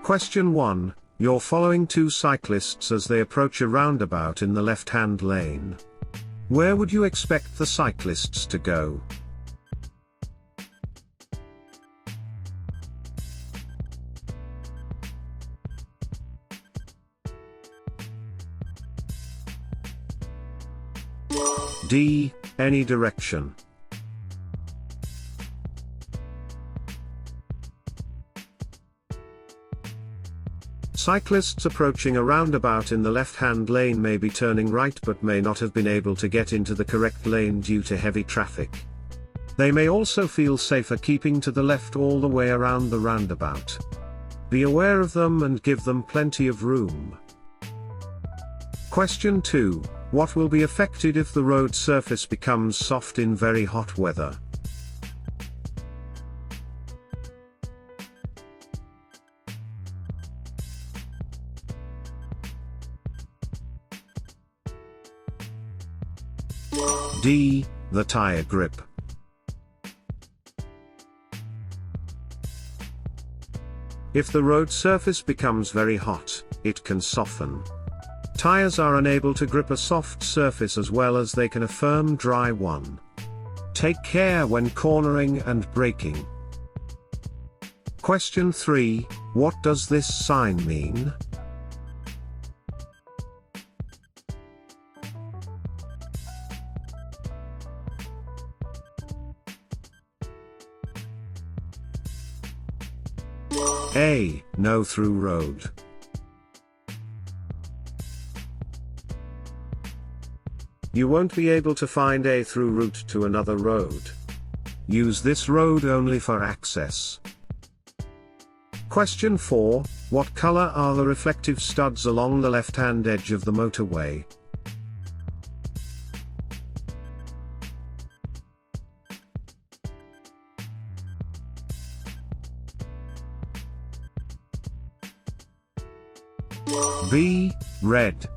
Question 1. You're following two cyclists as they approach a roundabout in the left-hand lane. Where would you expect the cyclists to go? D. Any direction. Cyclists approaching a roundabout in the left-hand lane may be turning right but may not have been able to get into the correct lane due to heavy traffic. They may also feel safer keeping to the left all the way around the roundabout. Be aware of them and give them plenty of room. Question 2. What will be affected if the road surface becomes soft in very hot weather? D. The tire grip. If the road surface becomes very hot, it can soften. Tires are unable to grip a soft surface as well as they can a firm dry one. Take care when cornering and braking. Question 3. What does this sign mean? A. No through road. You won't be able to find a through route to another road. Use this road only for access. Question 4. What color are the reflective studs along the left-hand edge of the motorway? B. Red.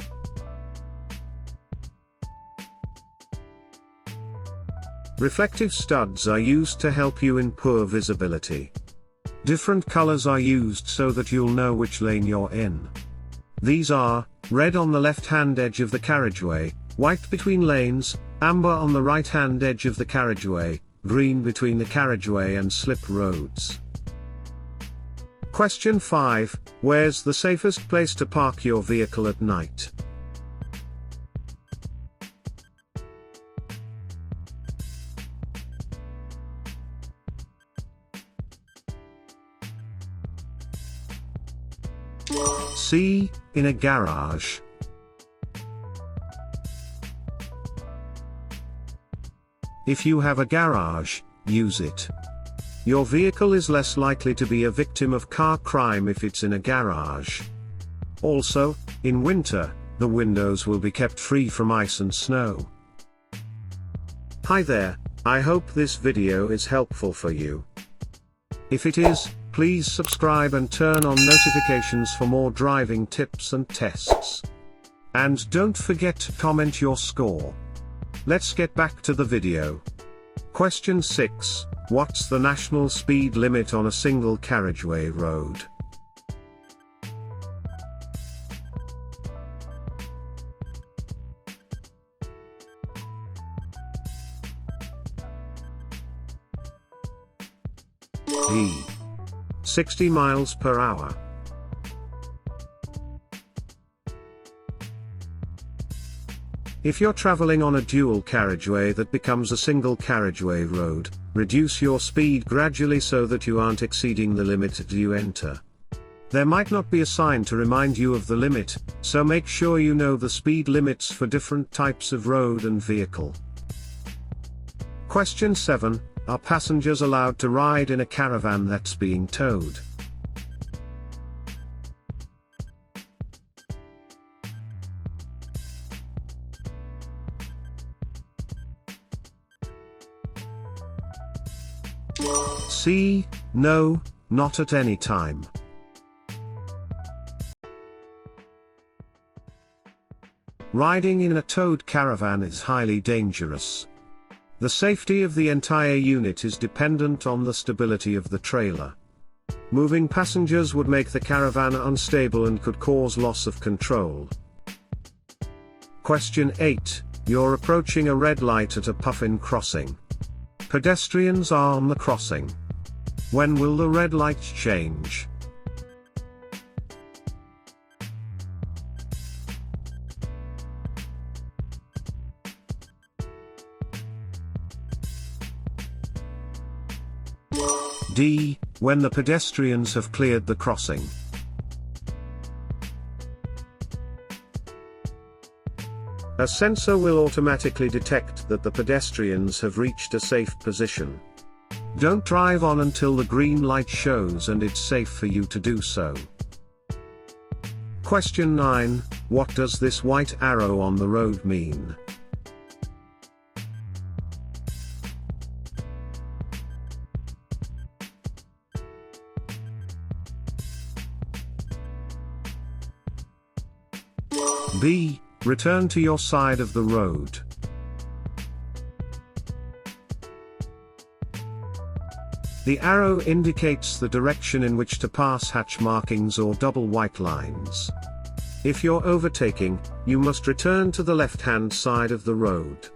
Reflective studs are used to help you in poor visibility. Different colors are used so that you'll know which lane you're in. These are red on the left-hand edge of the carriageway, white between lanes, amber on the right-hand edge of the carriageway, green between the carriageway and slip roads. Question 5. Where's the safest place to park your vehicle at night? C. In a garage. If you have a garage, use it. Your vehicle is less likely to be a victim of car crime if it's in a garage. Also, in winter, the windows will be kept free from ice and snow. Hi there, I hope this video is helpful for you. If it is, please subscribe and turn on notifications for more driving tips and tests. And don't forget to comment your score. Let's get back to the video. Question 6. What's the national speed limit on a single carriageway road? D. 60 miles per hour. If you're traveling on a dual carriageway that becomes a single carriageway road, reduce your speed gradually so that you aren't exceeding the limit as you enter. There might not be a sign to remind you of the limit, so make sure you know the speed limits for different types of road and vehicle. Question 7. Are passengers allowed to ride in a caravan that's being towed? C. No, not at any time. Riding in a towed caravan is highly dangerous. The safety of the entire unit is dependent on the stability of the trailer. Moving passengers would make the caravan unstable and could cause loss of control. Question 8. You're approaching a red light at a puffin crossing. Pedestrians are on the crossing. When will the red light change? D. When the pedestrians have cleared the crossing. A sensor will automatically detect that the pedestrians have reached a safe position. Don't drive on until the green light shows and it's safe for you to do so. Question 9. What does this white arrow on the road mean? B. Return to your side of the road. The arrow indicates the direction in which to pass hatch markings or double white lines. If you're overtaking, you must return to the left-hand side of the road.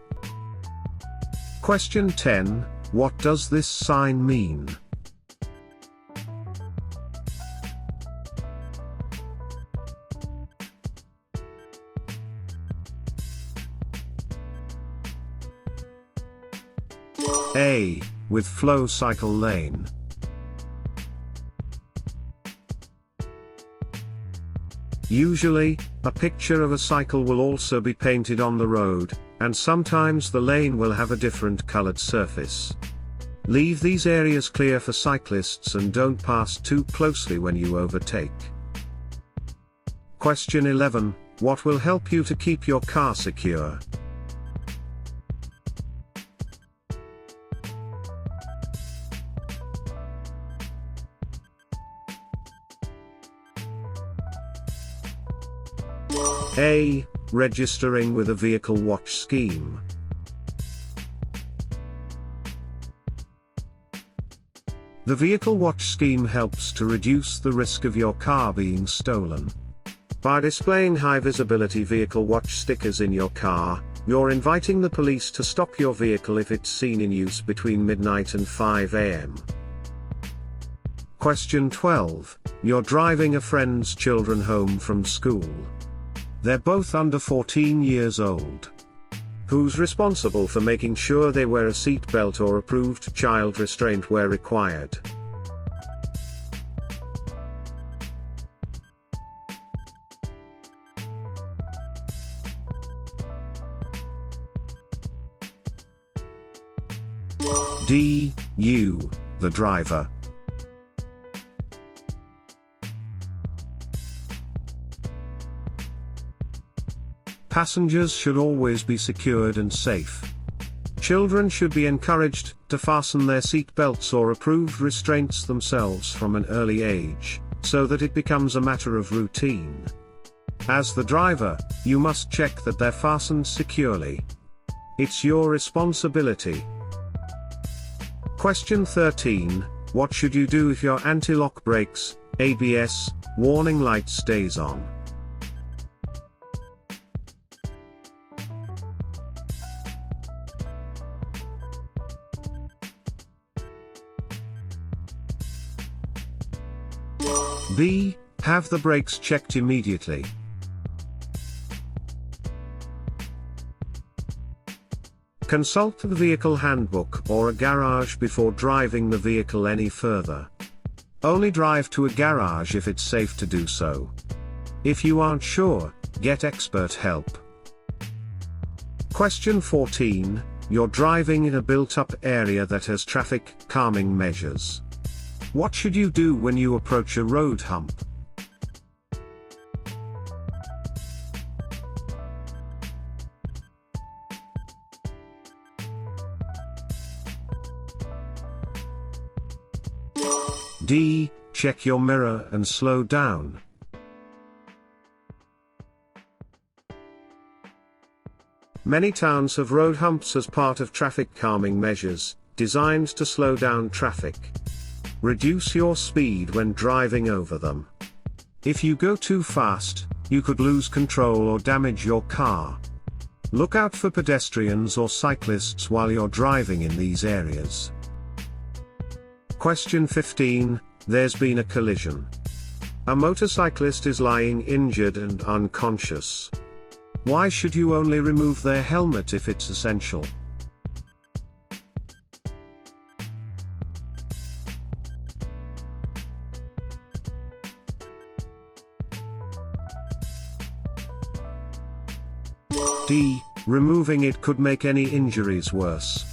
Question 10. What does this sign mean? A. With flow cycle lane. Usually, a picture of a cycle will also be painted on the road, and sometimes the lane will have a different colored surface. Leave these areas clear for cyclists and don't pass too closely when you overtake. Question 11. What will help you to keep your car secure? A. Registering with a vehicle watch scheme. The vehicle watch scheme helps to reduce the risk of your car being stolen. By displaying high-visibility vehicle watch stickers in your car, you're inviting the police to stop your vehicle if it's seen in use between midnight and 5 a.m. Question 12. You're driving a friend's children home from school. They're both under 14 years old. Who's responsible for making sure they wear a seat belt or approved child restraint where required? D. You, the driver. Passengers should always be secured and safe. Children should be encouraged to fasten their seat belts or approved restraints themselves from an early age, so that it becomes a matter of routine. As the driver, you must check that they're fastened securely. It's your responsibility. Question 13. What should you do if your anti-lock brakes, ABS, warning light stays on? B. Have the brakes checked immediately. Consult the vehicle handbook or a garage before driving the vehicle any further. Only drive to a garage if it's safe to do so. If you aren't sure, get expert help. Question 14. You're driving in a built-up area that has traffic calming measures. What should you do when you approach a road hump? D. Check your mirror and slow down. Many towns have road humps as part of traffic calming measures, designed to slow down traffic. Reduce your speed when driving over them. If you go too fast, you could lose control or damage your car. Look out for pedestrians or cyclists while you're driving in these areas. Question 15. There's been a collision. A motorcyclist is lying injured and unconscious. Why should you only remove their helmet if it's essential? D. Removing it could make any injuries worse.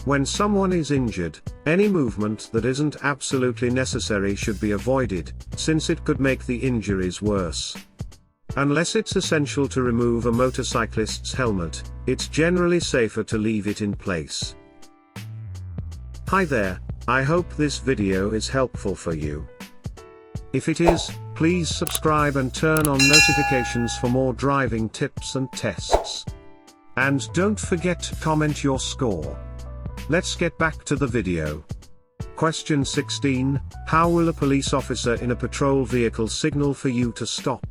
When someone is injured, any movement that isn't absolutely necessary should be avoided, since it could make the injuries worse. Unless it's essential to remove a motorcyclist's helmet, it's generally safer to leave it in place. Hi there, I hope this video is helpful for you. If it is, please subscribe and turn on notifications for more driving tips and tests. And don't forget to comment your score. Let's get back to the video. Question 16. How will a police officer in a patrol vehicle signal for you to stop?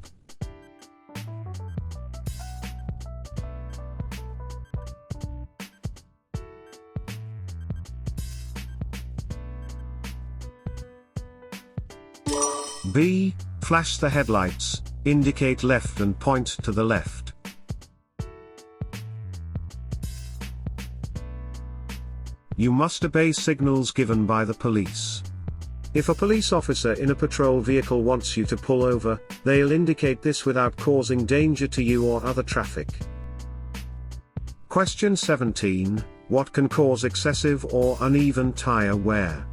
B. Flash the headlights, indicate left and point to the left. You must obey signals given by the police. If a police officer in a patrol vehicle wants you to pull over, they'll indicate this without causing danger to you or other traffic. Question 17. What can cause excessive or uneven tire wear?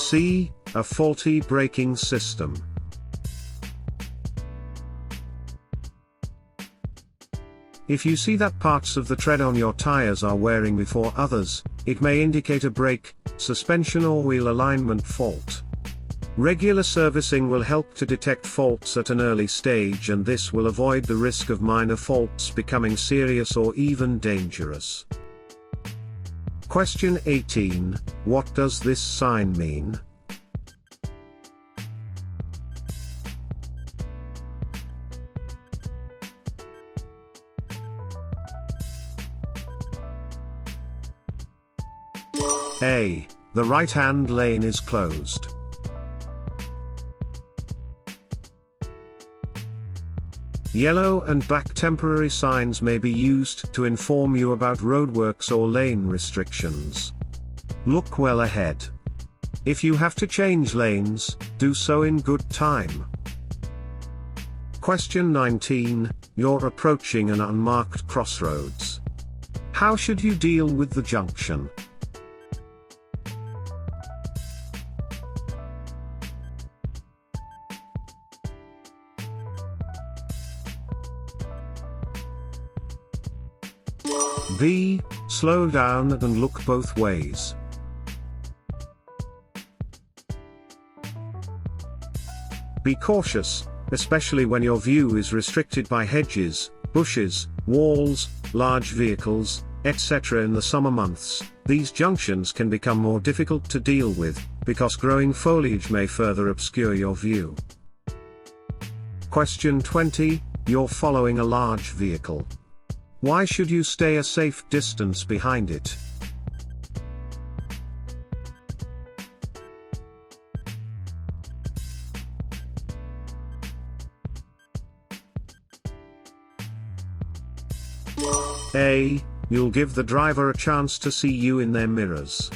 C. A faulty braking system. If you see that parts of the tread on your tires are wearing before others, it may indicate a brake, suspension or wheel alignment fault. Regular servicing will help to detect faults at an early stage, and this will avoid the risk of minor faults becoming serious or even dangerous. Question 18. What does this sign mean? A. The right-hand lane is closed. Yellow and black temporary signs may be used to inform you about roadworks or lane restrictions. Look well ahead. If you have to change lanes, do so in good time. Question 19. You're approaching an unmarked crossroads. How should you deal with the junction? B. Slow down and look both ways. Be cautious, especially when your view is restricted by hedges, bushes, walls, large vehicles, etc. In the summer months, these junctions can become more difficult to deal with, because growing foliage may further obscure your view. Question 20. You're following a large vehicle. Why should you stay a safe distance behind it? A. You'll give the driver a chance to see you in their mirrors.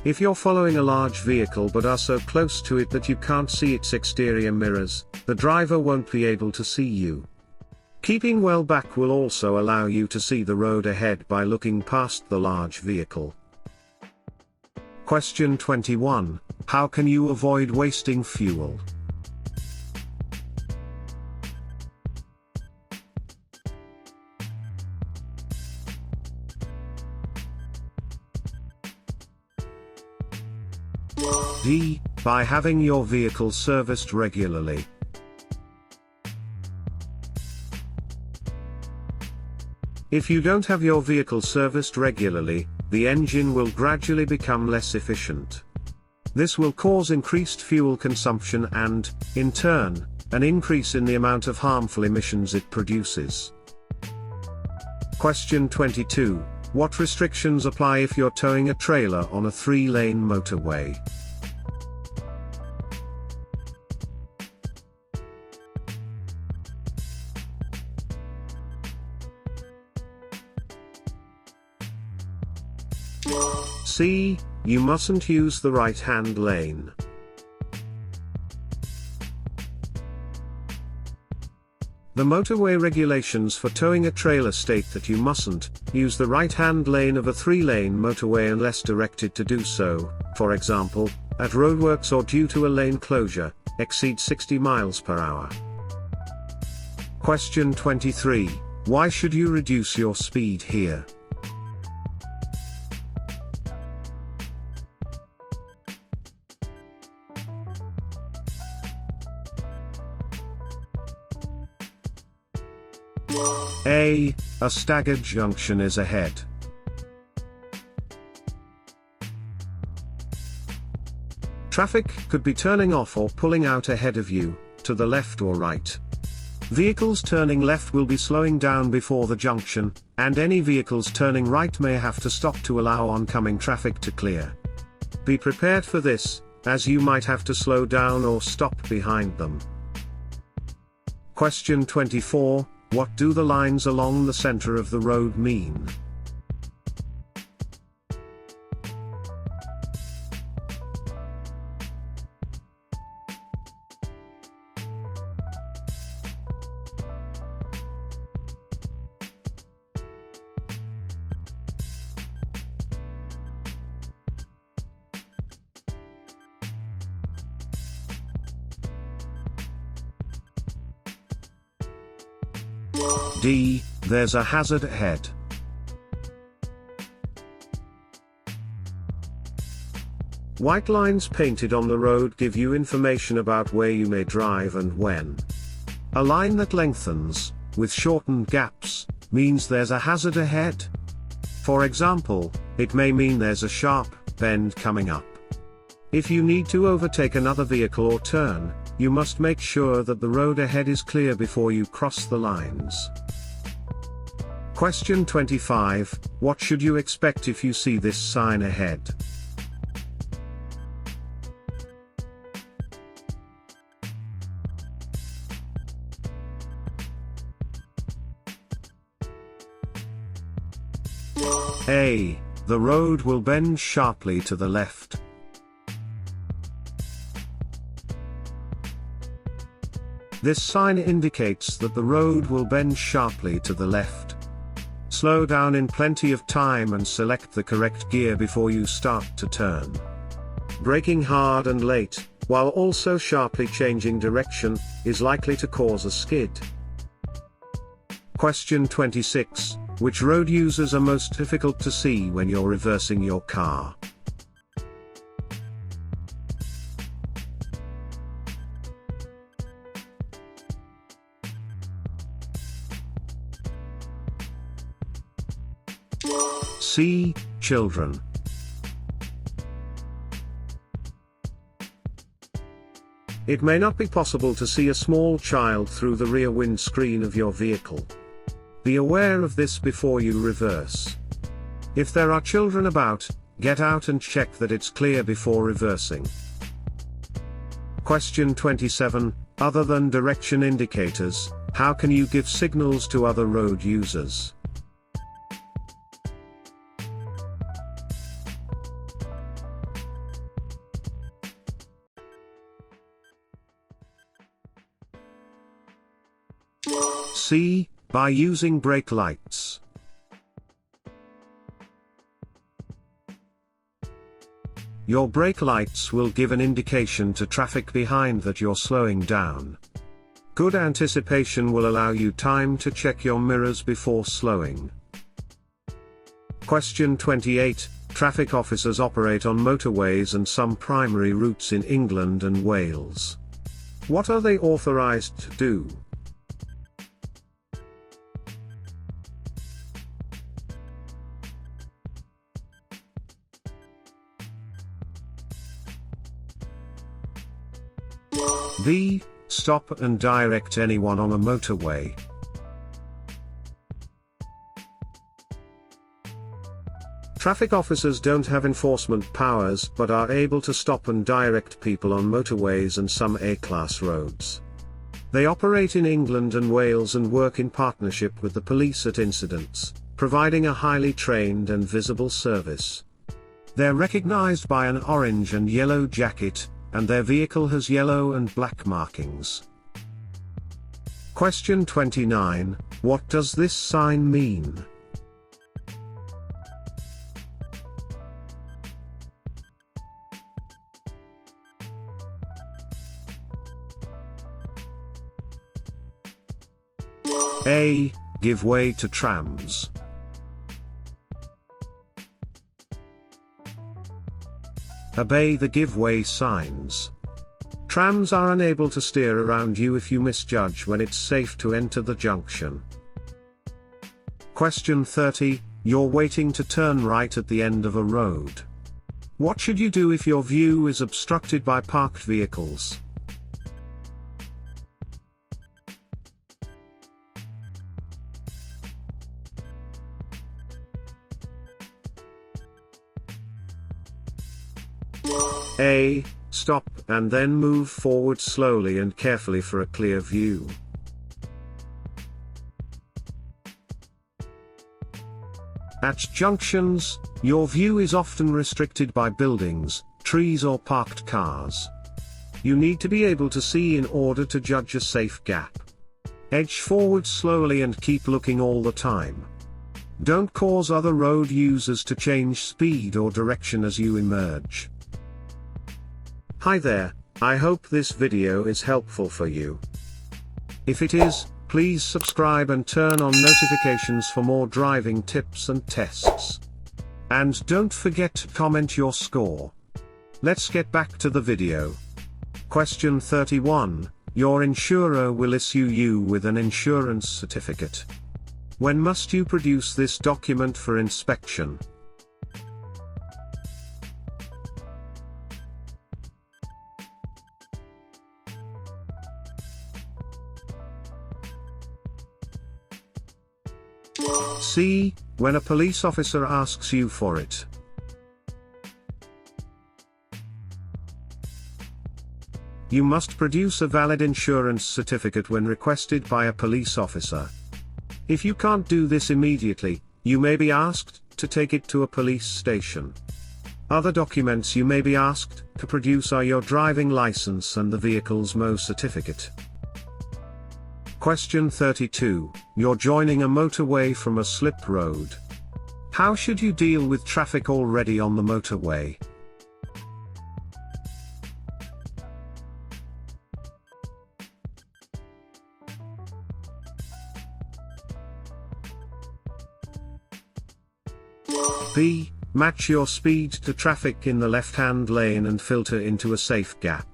If you're following a large vehicle but are so close to it that you can't see its exterior mirrors, the driver won't be able to see you. Keeping well back will also allow you to see the road ahead by looking past the large vehicle. Question 21. How can you avoid wasting fuel? D. By having your vehicle serviced regularly. If you don't have your vehicle serviced regularly, the engine will gradually become less efficient. This will cause increased fuel consumption and, in turn, an increase in the amount of harmful emissions it produces. Question 22. What restrictions apply if you're towing a trailer on a 3-lane motorway? C. You mustn't use the right-hand lane. The motorway regulations for towing a trailer state that you mustn't use the right-hand lane of a 3-lane motorway unless directed to do so, for example, at roadworks or due to a lane closure, exceed 60 miles per hour. Question 23. Why should you reduce your speed here? A. A staggered junction is ahead. Traffic could be turning off or pulling out ahead of you, to the left or right. Vehicles turning left will be slowing down before the junction, and any vehicles turning right may have to stop to allow oncoming traffic to clear. Be prepared for this, as you might have to slow down or stop behind them. Question 24. What do the lines along the center of the road mean? D. There's a hazard ahead. White lines painted on the road give you information about where you may drive and when. A line that lengthens, with shortened gaps, means there's a hazard ahead. For example, it may mean there's a sharp bend coming up. If you need to overtake another vehicle or turn, you must make sure that the road ahead is clear before you cross the lines. Question 25. What should you expect if you see this sign ahead? A. The road will bend sharply to the left. This sign indicates that the road will bend sharply to the left. Slow down in plenty of time and select the correct gear before you start to turn. Braking hard and late, while also sharply changing direction, is likely to cause a skid. Question 26. Which road users are most difficult to see when you're reversing your car? C. Children. It may not be possible to see a small child through the rear windscreen of your vehicle. Be aware of this before you reverse. If there are children about, get out and check that it's clear before reversing. Question 27. Other than direction indicators, how can you give signals to other road users? C. By using brake lights. Your brake lights will give an indication to traffic behind that you're slowing down. Good anticipation will allow you time to check your mirrors before slowing. Question 28. traffic officers operate on motorways and some primary routes in England and Wales. What are they authorised to do? V. Stop and direct anyone on a motorway. Traffic officers don't have enforcement powers but are able to stop and direct people on motorways and some A-class roads. They operate in England and Wales and work in partnership with the police at incidents, providing a highly trained and visible service. They're recognised by an orange and yellow jacket, and their vehicle has yellow and black markings. Question 29. What does this sign mean? A. Give way to trams. Obey the give way signs. Trams are unable to steer around you if you misjudge when it's safe to enter the junction. Question 30. You're waiting to turn right at the end of a road. What should you do if your view is obstructed by parked vehicles? A. Stop, and then move forward slowly and carefully for a clear view. At junctions, your view is often restricted by buildings, trees or parked cars. You need to be able to see in order to judge a safe gap. Edge forward slowly and keep looking all the time. Don't cause other road users to change speed or direction as you emerge. Hi there, I hope this video is helpful for you. If it is, please subscribe and turn on notifications for more driving tips and tests. And don't forget to comment your score. Let's get back to the video. Question 31. Your insurer will issue you with an insurance certificate. When must you produce this document for inspection? C. When a police officer asks you for it. You must produce a valid insurance certificate when requested by a police officer. If you can't do this immediately, you may be asked to take it to a police station. Other documents you may be asked to produce are your driving license and the vehicle's MO certificate. Question 32. You're joining a motorway from a slip road. How should you deal with traffic already on the motorway? B. Match your speed to traffic in the left-hand lane and filter into a safe gap.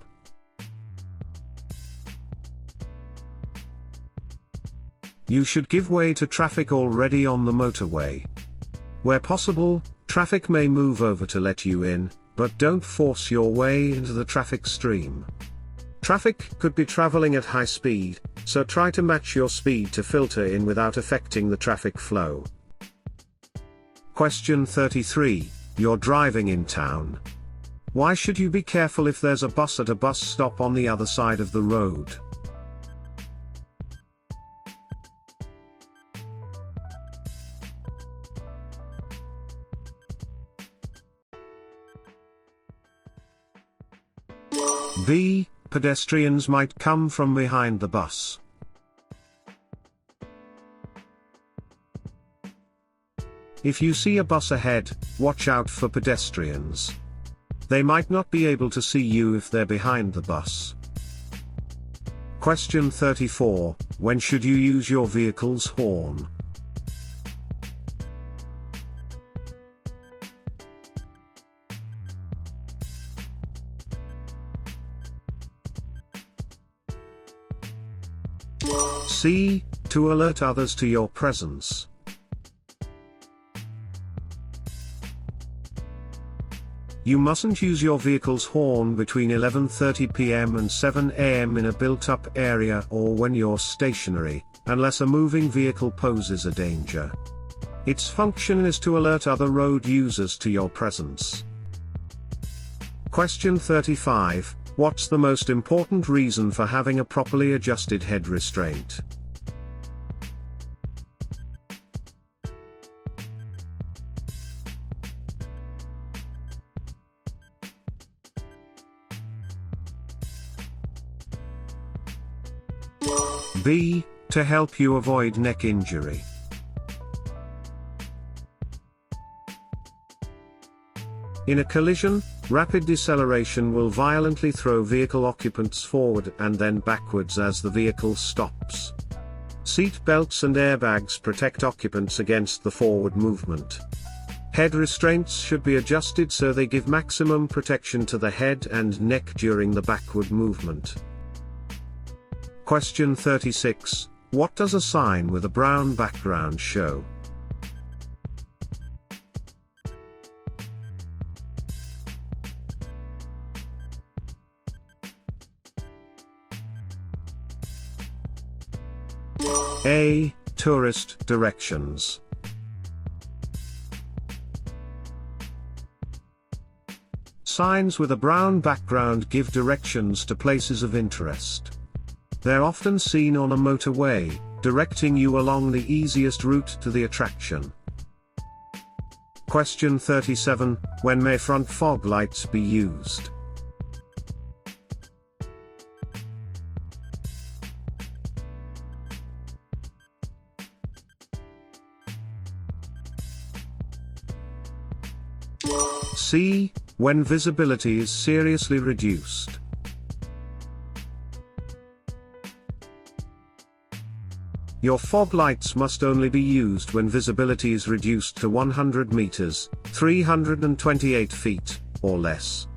You should give way to traffic already on the motorway. Where possible, traffic may move over to let you in, but don't force your way into the traffic stream. Traffic could be traveling at high speed, so try to match your speed to filter in without affecting the traffic flow. Question 33. You're driving in town. Why should you be careful if there's a bus at a bus stop on the other side of the road? B. Pedestrians might come from behind the bus. If you see a bus ahead, watch out for pedestrians. They might not be able to see you if they're behind the bus. Question 34. When should you use your vehicle's horn? C. To alert others to your presence. You mustn't use your vehicle's horn between 11:30 p.m. and 7 a.m. in a built-up area or when you're stationary, unless a moving vehicle poses a danger. Its function is to alert other road users to your presence. Question 35. What's the most important reason for having a properly adjusted head restraint? B. To help you avoid neck injury. In a collision, rapid deceleration will violently throw vehicle occupants forward and then backwards as the vehicle stops. Seat belts and airbags protect occupants against the forward movement. Head restraints should be adjusted so they give maximum protection to the head and neck during the backward movement. Question 36. What does a sign with a brown background show? A. Tourist directions. Signs with a brown background give directions to places of interest. They're often seen on a motorway, directing you along the easiest route to the attraction. Question 37. When may front fog lights be used? C. When visibility is seriously reduced. Your fog lights must only be used when visibility is reduced to 100 meters, 328 feet, or less.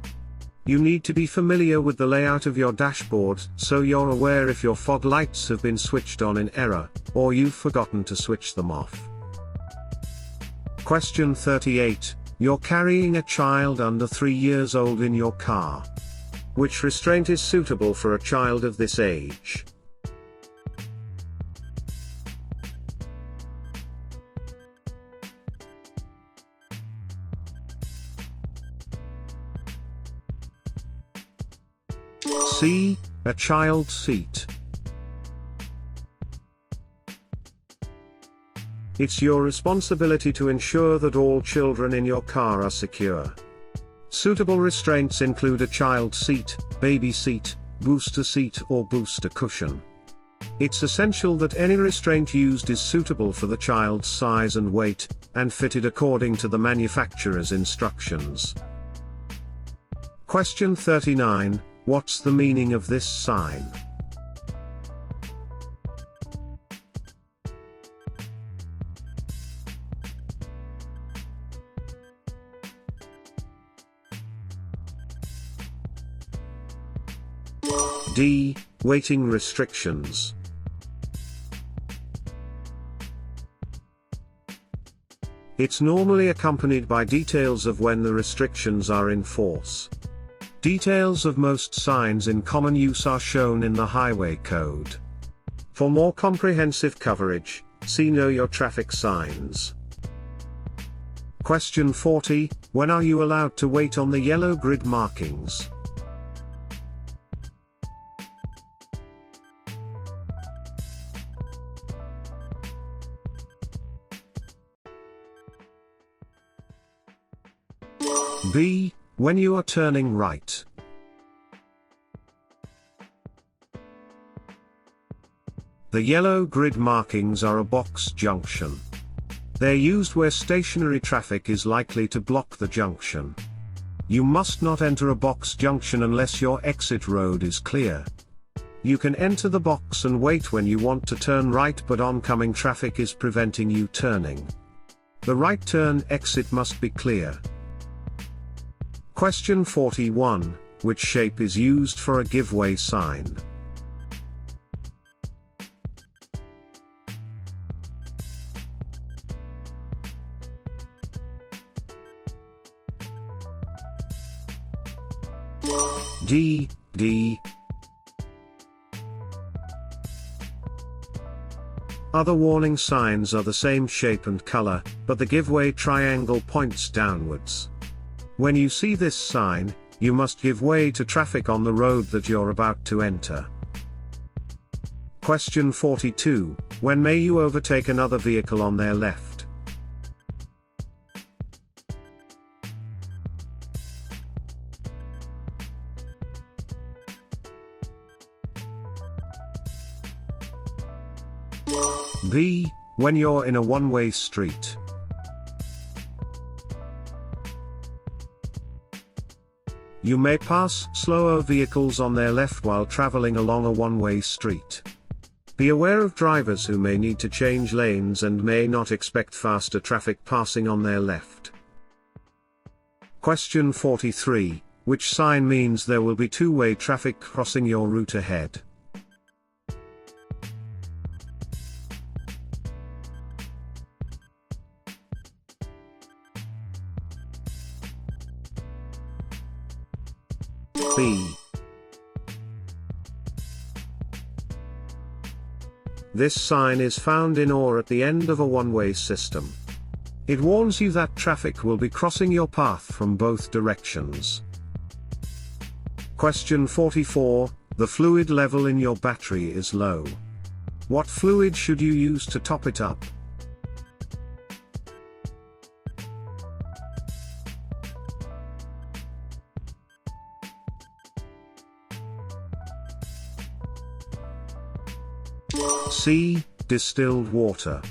You need to be familiar with the layout of your dashboard so you're aware if your fog lights have been switched on in error, or you've forgotten to switch them off. Question 38. You're carrying a child under 3 years old in your car. Which restraint is suitable for a child of this age? C. A child seat. It's your responsibility to ensure that all children in your car are secure. Suitable restraints include a child seat, baby seat, booster seat or booster cushion. It's essential that any restraint used is suitable for the child's size and weight, and fitted according to the manufacturer's instructions. Question 39. What's the meaning of this sign? D. Waiting restrictions. It's normally accompanied by details of when the restrictions are in force. Details of most signs in common use are shown in the Highway Code. For more comprehensive coverage, see Know Your Traffic Signs. Question 40. When are you allowed to wait on the yellow grid markings? B. When you are turning right. The yellow grid markings are a box junction. They're used where stationary traffic is likely to block the junction. You must not enter a box junction unless your exit road is clear. You can enter the box and wait when you want to turn right, but oncoming traffic is preventing you turning. The right turn exit must be clear. Question 41. Which shape is used for a give way sign? D. Other warning signs are the same shape and color, but the giveaway triangle points downwards. When you see this sign, you must give way to traffic on the road that you're about to enter. Question 42. When may you overtake another vehicle on their left? B. When you're in a one-way street. You may pass slower vehicles on their left while traveling along a one-way street. Be aware of drivers who may need to change lanes and may not expect faster traffic passing on their left. Question 43. Which sign means there will be two-way traffic crossing your route ahead? B. This sign is found in or at the end of a one-way system. It warns you that traffic will be crossing your path from both directions. Question 44. The fluid level in your battery is low. What fluid should you use to top it up? C. Distilled water.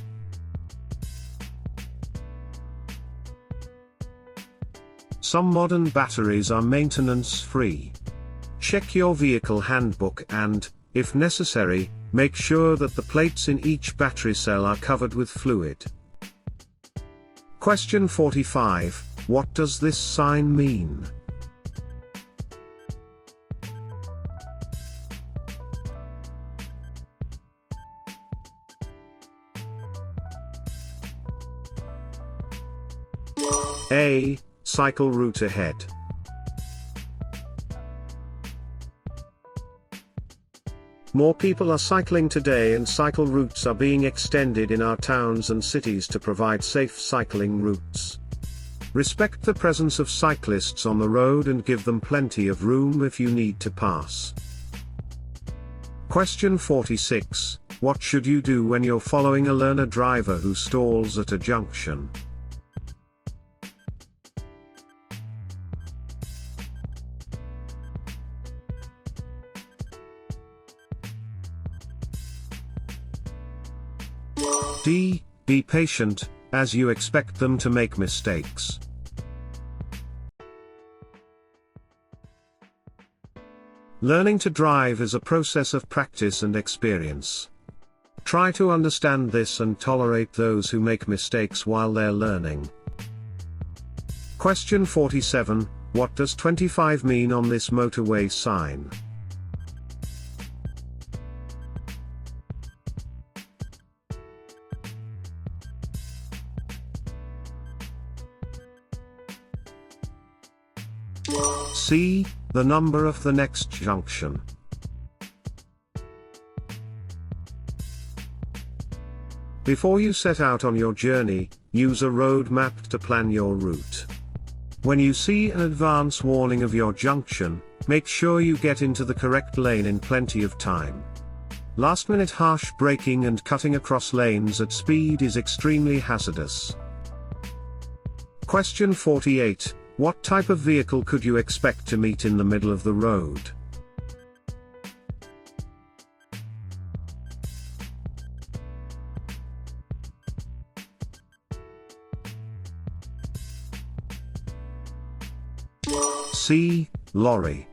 Some modern batteries are maintenance-free. Check your vehicle handbook and, if necessary, make sure that the plates in each battery cell are covered with fluid. Question 45. What does this sign mean? A. Cycle route ahead. More people are cycling today and cycle routes are being extended in our towns and cities to provide safe cycling routes. Respect the presence of cyclists on the road and give them plenty of room if you need to pass. Question 46. What should you do when you're following a learner driver who stalls at a junction? D. Be patient, as you expect them to make mistakes. Learning to drive is a process of practice and experience. Try to understand this and tolerate those who make mistakes while they're learning. Question 47. What does 25 mean on this motorway sign? C. The number of the next junction. Before you set out on your journey, use a road map to plan your route. When you see an advance warning of your junction, make sure you get into the correct lane in plenty of time. Last-minute harsh braking and cutting across lanes at speed is extremely hazardous. Question 48. What type of vehicle could you expect to meet in the middle of the road? C. Lorry.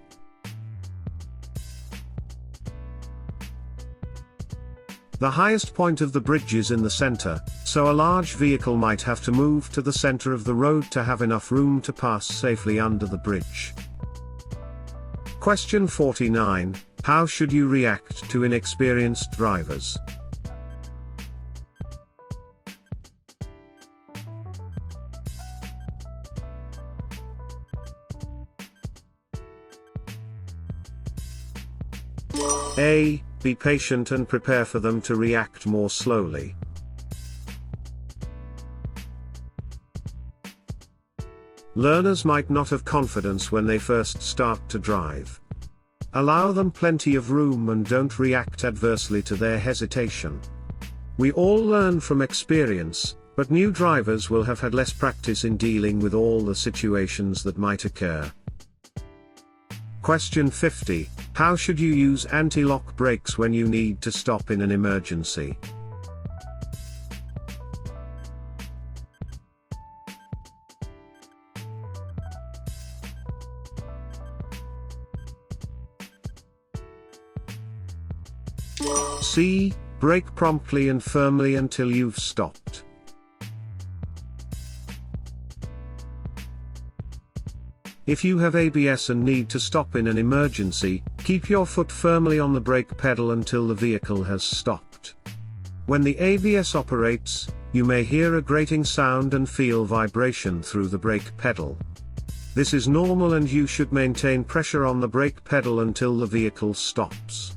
The highest point of the bridge is in the center, so a large vehicle might have to move to the center of the road to have enough room to pass safely under the bridge. Question 49. How should you react to inexperienced drivers? A. Be patient and prepare for them to react more slowly. Learners might not have confidence when they first start to drive. Allow them plenty of room and don't react adversely to their hesitation. We all learn from experience, but new drivers will have had less practice in dealing with all the situations that might occur. Question 50. How should you use anti-lock brakes when you need to stop in an emergency? C. Brake promptly and firmly until you've stopped. If you have ABS and need to stop in an emergency, keep your foot firmly on the brake pedal until the vehicle has stopped. When the ABS operates, you may hear a grating sound and feel vibration through the brake pedal. This is normal and you should maintain pressure on the brake pedal until the vehicle stops.